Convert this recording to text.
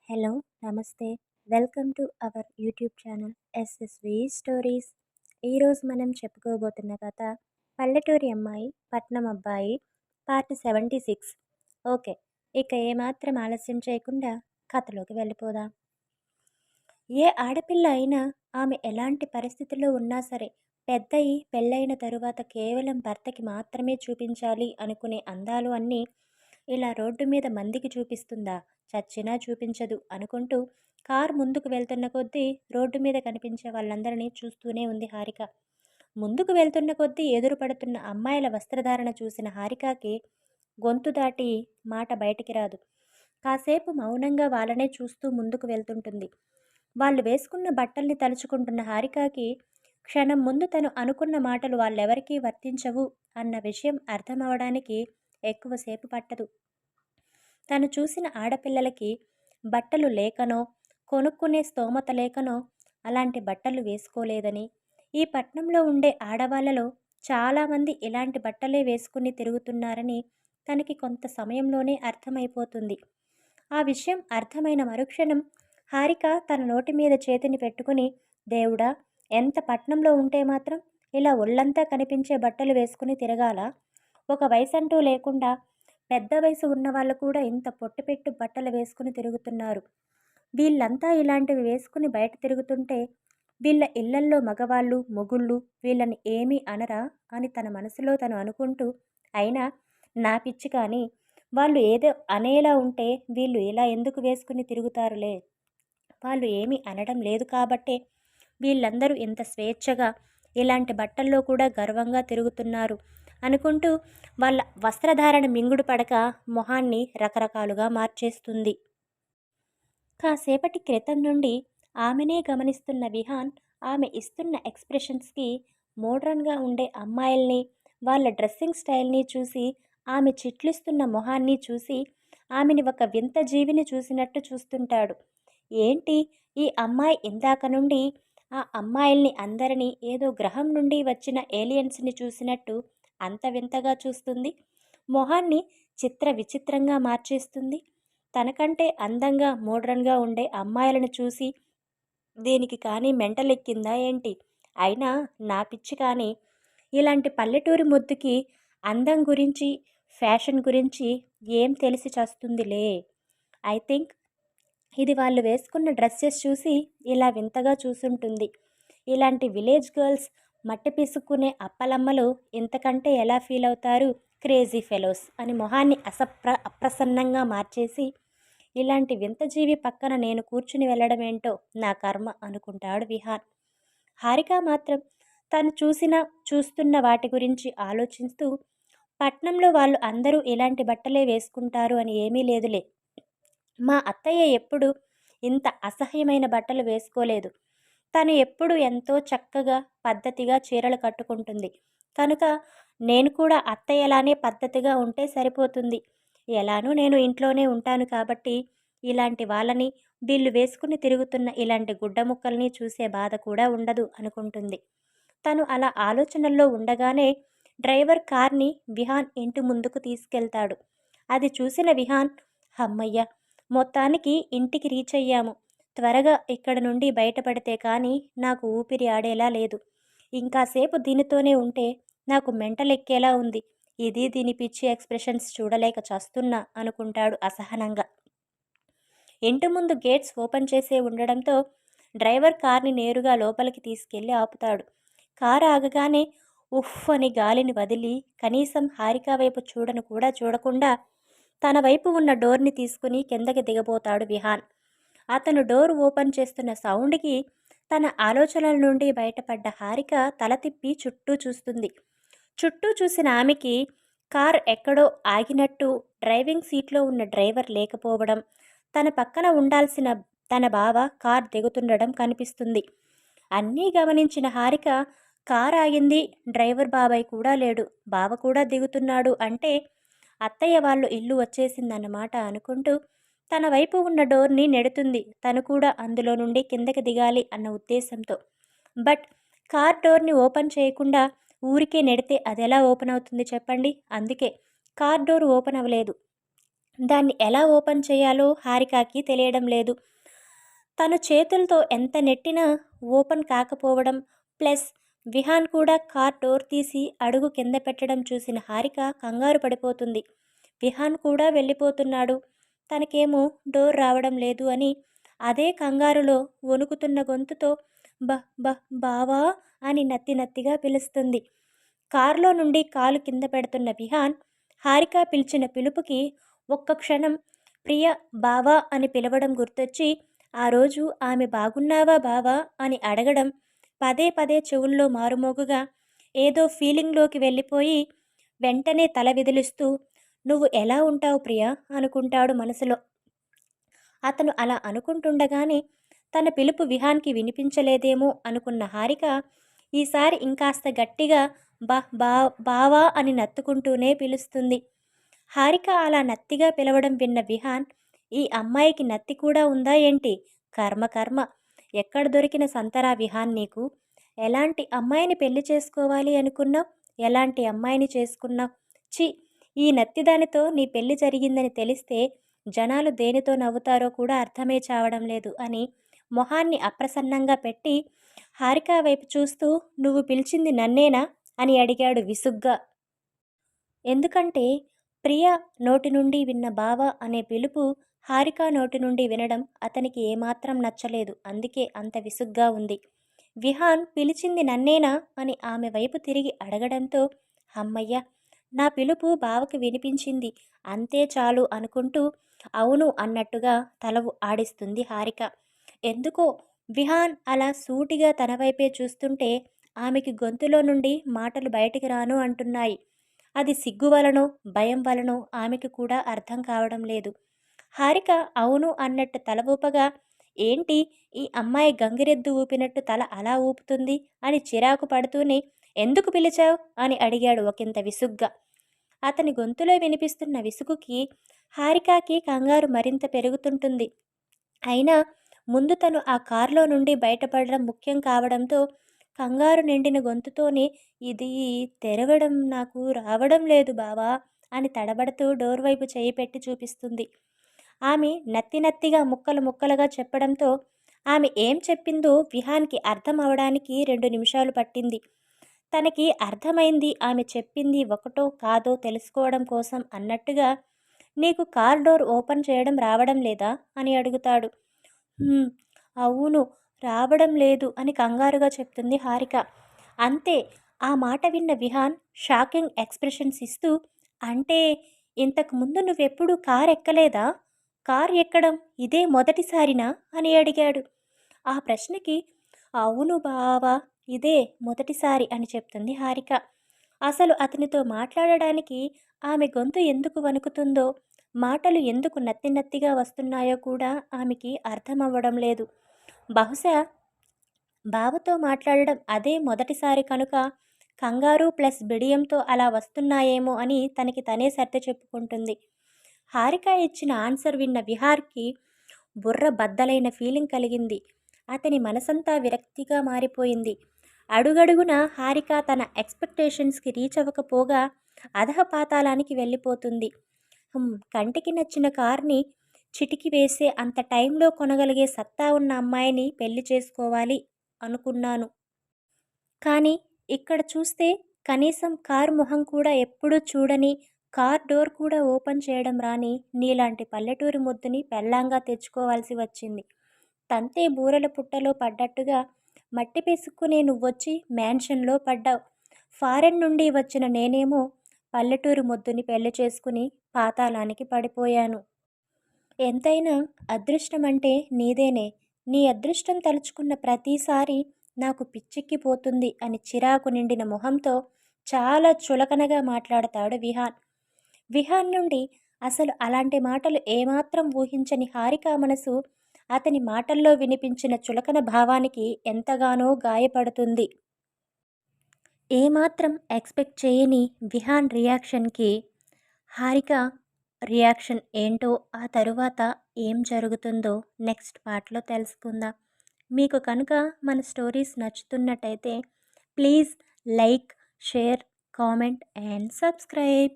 Hello, నమస్తే. Welcome to our YouTube channel SSV stories. ఈరోజు మనం చెప్పుకోబోతున్న కథ పల్లెటూరి అమ్మాయి, పట్నం అబ్బాయి పార్ట్ 76. ఓకే, ఇక ఏమాత్రం ఆలస్యం చేయకుండా కథలోకి వెళ్ళిపోదాం. ఏ ఆడపిల్ల అయినా ఆమె ఎలాంటి పరిస్థితుల్లో ఉన్నా సరే పెద్దయి పెళ్ళైన తరువాత కేవలం భర్తకి మాత్రమే చూపించాలి అనుకునే అందాలు అన్నీ ఇలా రోడ్డు మీద మందికి చూపిస్తుందా, చచ్చినా చూపించదు అనుకుంటూ కారు ముందుకు వెళ్తున్న కొద్దీ రోడ్డు మీద కనిపించే వాళ్ళందరినీ చూస్తూనే ఉంది హారిక. ముందుకు వెళ్తున్న కొద్దీ ఎదురుపడుతున్న అమ్మాయిల వస్త్రధారణ చూసిన హారికకి గొంతు దాటి మాట బయటికి రాదు. కాసేపు మౌనంగా వాళ్ళనే చూస్తూ ముందుకు వెళ్తుంటుంది. వాళ్ళు వేసుకున్న బట్టల్ని తలుచుకుంటున్న హారికకి క్షణం ముందు తను అనుకున్న మాటలు వాళ్ళెవరికీ వర్తించవు అన్న విషయం అర్థమవడానికి ఎక్కువసేపు పట్టదు. తను చూసిన ఆడపిల్లలకి బట్టలు లేకనో, కొనుక్కునే స్తోమత లేకనో అలాంటి బట్టలు వేసుకోలేదని, ఈ పట్నంలో ఉండే ఆడవాళ్ళలో చాలామంది ఇలాంటి బట్టలే వేసుకుని తిరుగుతున్నారని తనకి కొంత సమయంలోనే అర్థమైపోతుంది. ఆ విషయం అర్థమైన మరుక్షణం హారిక తన నోటి మీద చేతిని పెట్టుకుని, దేవుడా, ఎంత పట్నంలో ఉంటే మాత్రం ఇలా ఒళ్ళంతా కనిపించే బట్టలు వేసుకుని తిరగాల? ఒక వయసంటూ లేకుండా పెద్ద వయసు ఉన్నవాళ్ళు కూడా ఇంత పొట్టిపెట్టు బట్టలు వేసుకుని తిరుగుతున్నారు. వీళ్ళంతా ఇలాంటివి వేసుకుని బయట తిరుగుతుంటే వీళ్ళ ఇళ్లల్లో మగవాళ్ళు మొగుళ్ళు వీళ్ళని ఏమీ అనరా అని తన మనసులో తను అనుకుంటూ, అయినా నా పిచ్చి కానీ వాళ్ళు ఏదో అనేలా ఉంటే వీళ్ళు ఇలా ఎందుకు వేసుకుని తిరుగుతారులే, వాళ్ళు ఏమీ అనడం లేదు కాబట్టే వీళ్ళందరూ ఇంత స్వేచ్ఛగా ఇలాంటి బట్టల్లో కూడా గర్వంగా తిరుగుతున్నారు అనుకుంటూ వాళ్ళ వస్త్రధారణ మింగుడు పడక మొహాన్ని రకరకాలుగా మార్చేస్తుంది. కాసేపటి క్రితం నుండి ఆమెనే గమనిస్తున్న విహాన్ ఆమె ఇస్తున్న ఎక్స్ప్రెషన్స్కి మోడ్రన్గా ఉండే అమ్మాయిల్ని, వాళ్ళ డ్రెస్సింగ్ స్టైల్ని చూసి, ఆమె చిట్లిస్తున్న మొహాన్ని చూసి ఆమెని ఒక వింత జీవిని చూసినట్టు చూస్తుంటాడు. ఏంటి, ఈ అమ్మాయి ఇందాక నుండి ఆ అమ్మాయిల్ని అందరినీ ఏదో గ్రహం నుండి వచ్చిన ఏలియన్స్ని చూసినట్టు అంత వింతగా చూస్తుంది. మొహాన్ని చిత్ర విచిత్రంగా మార్చేస్తుంది. తనకంటే అందంగా మోడ్రన్గా ఉండే అమ్మాయిలను చూసి దీనికి కానీ మెంటలెక్కిందా ఏంటి? అయినా నా పిచ్చి కానీ ఇలాంటి పల్లెటూరి ముద్దుకి అందం గురించి, ఫ్యాషన్ గురించి ఏం తెలిసి చస్తుందిలే. ఐ థింక్ ఇది వాళ్ళు వేసుకున్న డ్రెస్సెస్ చూసి ఇలా వింతగా చూసుంటుంది. ఇలాంటి విలేజ్ గర్ల్స్, మట్టి పిసుక్కునే అప్పలమ్మలు ఇంతకంటే ఎలా ఫీల్ అవుతారు? క్రేజీ ఫెలోస్ అని మొహాన్ని అప్రసన్నంగా మార్చేసి, ఇలాంటి వింత జీవి పక్కన నేను కూర్చుని వెళ్ళడమేంటో నా కర్మ అనుకుంటాడు విహాన్. హారిక మాత్రం తను చూస్తున్న వాటి గురించి ఆలోచిస్తూ, పట్నంలో వాళ్ళు అందరూ ఇలాంటి బట్టలే వేసుకుంటారు అని ఏమీ లేదులే. మా అత్తయ్య ఎప్పుడు ఇంత అసహ్యమైన బట్టలు వేసుకోలేదు. తను ఎప్పుడు ఎంతో చక్కగా పద్ధతిగా చీరలు కట్టుకుంటుంది కనుక నేను కూడా అత్తయ్యలానే పద్ధతిగా ఉంటే సరిపోతుంది. ఎలానూ నేను ఇంట్లోనే ఉంటాను కాబట్టి ఇలాంటి వాళ్ళని, వీళ్ళు వేసుకుని తిరుగుతున్న ఇలాంటి గుడ్డ ముక్కల్ని చూసే బాధ కూడా ఉండదు అనుకుంటుంది. తను అలా ఆలోచనల్లో ఉండగానే డ్రైవర్ కార్ని విహాన్ ఇంటి ముందుకు తీసుకెళ్తాడు. అది చూసిన విహాన్, హమ్మయ్య, మొత్తానికి ఇంటికి రీచ్ అయ్యాము. త్వరగా ఇక్కడ నుండి బయటపడితే కానీ నాకు ఊపిరి ఆడేలా లేదు. ఇంకాసేపు దీనితోనే ఉంటే నాకు మెంటలెక్కేలా ఉంది. ఇది దీని పిచ్చి ఎక్స్ప్రెషన్స్ చూడలేక చస్తున్నా అనుకుంటాడు అసహనంగా. ఇంటి ముందు గేట్స్ ఓపెన్ చేసే ఉండడంతో డ్రైవర్ కార్ని నేరుగా లోపలికి తీసుకెళ్లి ఆపుతాడు. కారు ఆగగానే ఉఫ్ అని గాలిని వదిలి కనీసం హారిక వైపు చూడను కూడా చూడకుండా తన వైపు ఉన్న డోర్ని తీసుకుని కిందకి దిగబోతాడు విహాన్. అతను డోర్ ఓపెన్ చేస్తున్న సౌండ్కి తన ఆలోచనల నుండి బయటపడ్డ హారిక తల తిప్పి చుట్టూ చూస్తుంది. చుట్టూ చూసిన ఆమెకి కార్ ఎక్కడో ఆగినట్టు, డ్రైవింగ్ సీట్లో ఉన్న డ్రైవర్ లేకపోవడం, తన పక్కన ఉండాల్సిన తన బావ కార్ దిగుతుండడం కనిపిస్తుంది. అన్నీ గమనించిన హారిక కార్ ఆగింది, డ్రైవర్ బాబాయ్ కూడా లేడు, బావ కూడా దిగుతున్నాడు అంటే అత్తయ్య వాళ్ళు ఇల్లు వచ్చేసిందన్నమాట అనుకుంటూ తన వైపు ఉన్న డోర్ని నెడుతుంది. తను కూడా అందులో నుండి కిందకి దిగాలి అన్న ఉద్దేశంతో. బట్ కార్ డోర్ని ఓపెన్ చేయకుండా ఊరికే నెడితే అదెలా ఓపెన్ అవుతుంది చెప్పండి? అందుకే కార్ డోర్ ఓపెన్ అవ్వలేదు. దాన్ని ఎలా ఓపెన్ చేయాలో హారికకి తెలియడం లేదు. తను చేతులతో ఎంత నెట్టినా ఓపెన్ కాకపోవడం, ప్లస్ విహాన్ కూడా కార్ డోర్ తీసి అడుగు కింద పెట్టడం చూసిన హారిక కంగారు పడిపోతుంది. విహాన్ కూడా వెళ్ళిపోతున్నాడు. తనకేమో డోర్ రావడం లేదు అని అదే కంగారులో వణుకుతున్న గొంతుతో బ బ బావా అని నత్తి నత్తిగా పిలుస్తుంది. కారులో నుండి కాలు కింద పెడుతున్న విహాన్ హారిక పిలిచిన పిలుపుకి ఒక్క క్షణం ప్రియ బావా అని పిలవడం గుర్తొచ్చి ఆ రోజు ఆమె బాగున్నావా బావా అని అడగడం పదే పదే చెవుల్లో మారుమోగుగా ఏదో ఫీలింగ్లోకి వెళ్ళిపోయి వెంటనే తల విదిలిస్తూ నువ్వు ఎలా ఉంటావు ప్రియా అనుకుంటాడు మనసులో. అతను అలా అనుకుంటుండగానే తన పిలుపు విహాన్కి వినిపించలేదేమో అనుకున్న హారిక ఈసారి ఇంకాస్త గట్టిగా బావా అని నత్తుకుంటూనే పిలుస్తుంది. హారిక అలా నత్తిగా పిలవడం విన్న విహాన్ ఈ అమ్మాయికి నత్తి కూడా ఉందా ఏంటి? కర్మ కర్మ, ఎక్కడ దొరికిన సంతరా విహాన్ నీకు? ఎలాంటి అమ్మాయిని పెళ్లి చేసుకోవాలి అనుకున్నావు? ఎలాంటి అమ్మాయిని చేసుకున్నావు? చి, ఈ నత్తిదానితో నీ పెళ్లి జరిగిందని తెలిస్తే జనాలు దేనితో నవ్వుతారో కూడా అర్థమే చావడం లేదు అని మొహాన్ని అప్రసన్నంగా పెట్టి హారిక వైపు చూస్తూ నువ్వు పిలిచింది నన్నేనా అని అడిగాడు విసుగ్గా. ఎందుకంటే ప్రియ నోటి నుండి విన్న బావ అనే పిలుపు హారిక నోటి నుండి వినడం అతనికి ఏమాత్రం నచ్చలేదు. అందుకే అంత విసుగ్గా ఉంది. విహాన్ పిలిచింది నన్నేనా అని ఆమె వైపు తిరిగి అడగడంతో అమ్మయ్య, నా పిలుపు బావకి వినిపించింది, అంతే చాలు అనుకుంటూ అవును అన్నట్టుగా తలవు ఆడిస్తుంది హారిక. ఎందుకో విహాన్ అలా సూటిగా తన వైపే చూస్తుంటే ఆమెకి గొంతులో నుండి మాటలు బయటికి రాను అంటున్నాయి. అది సిగ్గు వలనో భయం వలనో ఆమెకి కూడా అర్థం కావడం లేదు. హారిక అవును అన్నట్టు తల ఊపగా ఏంటి ఈ అమ్మాయి గంగిరెద్దు ఊపినట్టు తల అలా ఊపుతుంది అని చిరాకు పడుతూనే ఎందుకు పిలిచావు అని అడిగాడు ఒకంత విసుగ్గా. అతని గొంతులో వినిపిస్తున్న విసుగుకి హారికకి కంగారు మరింత పెరుగుతుంటుంది. అయినా ముందు తను ఆ కారులో నుండి బయటపడడం ముఖ్యం కావడంతో కంగారు నిండిన గొంతుతోనే ఇది తెరవడం నాకు రావడం లేదు బావా అని తడబడుతూ డోర్ వైపు చేయి పెట్టి చూపిస్తుంది. ఆమె నత్తి నత్తిగా ముక్కలు ముక్కలుగా చెప్పడంతో ఆమె ఏం చెప్పిందో విహాన్కి అర్థం అవడానికి 2 నిమిషాలు పట్టింది. తనకి అర్థమైంది ఆమె చెప్పింది ఒకటో కాదో తెలుసుకోవడం కోసం అన్నట్టుగా నీకు కార్ డోర్ ఓపెన్ చేయడం రావడం లేదా అని అడుగుతాడు. అవును, రావడం లేదు అని కంగారుగా చెప్తుంది హారిక. అంతే, ఆ మాట విన్న విహాన్ షాకింగ్ ఎక్స్ప్రెషన్స్ ఇస్తూ అంటే ఇంతకు ముందు నువ్వెప్పుడు కార్ ఎక్కలేదా? కార్ ఎక్కడం ఇదే మొదటిసారినా అని అడిగాడు. ఆ ప్రశ్నకి అవును బావా, ఇదే మొదటిసారి అని చెప్తుంది హారిక. అసలు అతనితో మాట్లాడడానికి ఆమె గొంతు ఎందుకు వణుకుతుందో, మాటలు ఎందుకు నత్తి నత్తిగా వస్తున్నాయో కూడా ఆమెకి అర్థం అవ్వడం లేదు. బహుశా బావతో మాట్లాడడం అదే మొదటిసారి కనుక కంగారు ప్లస్ బిడియంతో అలా వస్తున్నాయేమో అని తనకి తనే సర్ది చెప్పుకుంటుంది. హారిక ఇచ్చిన ఆన్సర్ విన్న విహార్కి బుర్ర బద్దలైన ఫీలింగ్ కలిగింది. అతని మనసంతా విరక్తిగా మారిపోయింది. అడుగడుగున హారిక తన ఎక్స్పెక్టేషన్స్కి రీచ్ అవ్వకపోగా అధఃపాతాళానికి వెళ్ళిపోతుంది. కంటికి నచ్చిన కార్ని చిటికి వేసే అంత టైంలో కొనగలిగే సత్తా ఉన్న అమ్మాయిని పెళ్లి చేసుకోవాలి అనుకున్నాను. కానీ ఇక్కడ చూస్తే కనీసం కార్ మొహం కూడా ఎప్పుడూ చూడని, కార్ డోర్ కూడా ఓపెన్ చేయడం రాని నీలాంటి పల్లెటూరి ముద్దుని పెళ్ళాంగా తెచ్చుకోవాల్సి వచ్చింది. తంతే బూరెల పుట్టలో పడ్డట్టుగా మట్టి పిసుక్కునే నువ్వొచ్చి మ్యాన్షన్లో పడ్డావు. ఫారెన్ నుండి వచ్చిన నేనేమో పల్లెటూరి ముద్దుని పెళ్లి చేసుకుని పాతాళానికి పడిపోయాను. ఎంతైనా అదృష్టం అంటే నీదేనే. నీ అదృష్టం తలుచుకున్న ప్రతిసారి నాకు పిచ్చెక్కిపోతుంది అని చిరాకు నిండిన మొహంతో చాలా చులకనగా మాట్లాడతాడు విహాన్. విహాన్ నుండి అసలు అలాంటి మాటలు ఏమాత్రం ఊహించని హారిక మనసు అతని మాటల్లో వినిపించిన చులకన భావానికి ఎంతగానో గాయపడుతుంది. ఏమాత్రం ఎక్స్పెక్ట్ చేయని విహాన్ రియాక్షన్కి హారిక రియాక్షన్ ఏంటో, ఆ తరువాత ఏం జరుగుతుందో నెక్స్ట్ పార్ట్లో తెలుసుకుందాం. మీకు కనుక మన స్టోరీస్ నచ్చుతున్నట్టయితే please like, share, comment and subscribe.